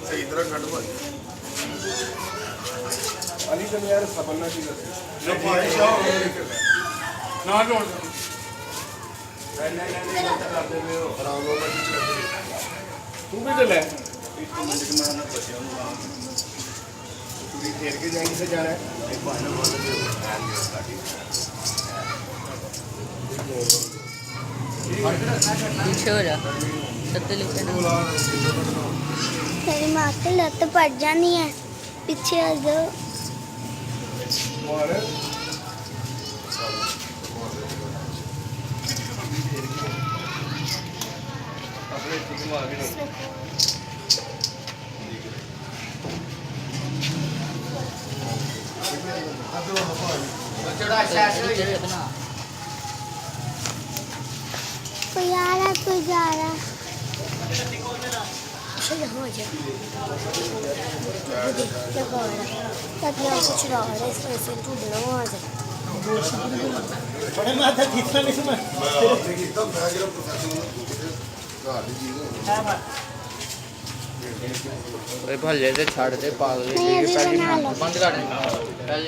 सही तरह कट भाई अली तो यार सबन्ना की ना जोड़ तू भी चले पूरी घेर के जाएंगे से जाना है पीछे हो जा तेरी माँ की लत पड़ जानी है पीछे आ जाओ कोई आ रहा कोई जा रहा चलो हो जा कुछ रहा है इस वजह से ढूंढना हो जाए बड़े माथा खींचना नहीं मैं एकदम प्रोफेशनल भले छड़ दे पागल नहीं अभी बना लो बंद कर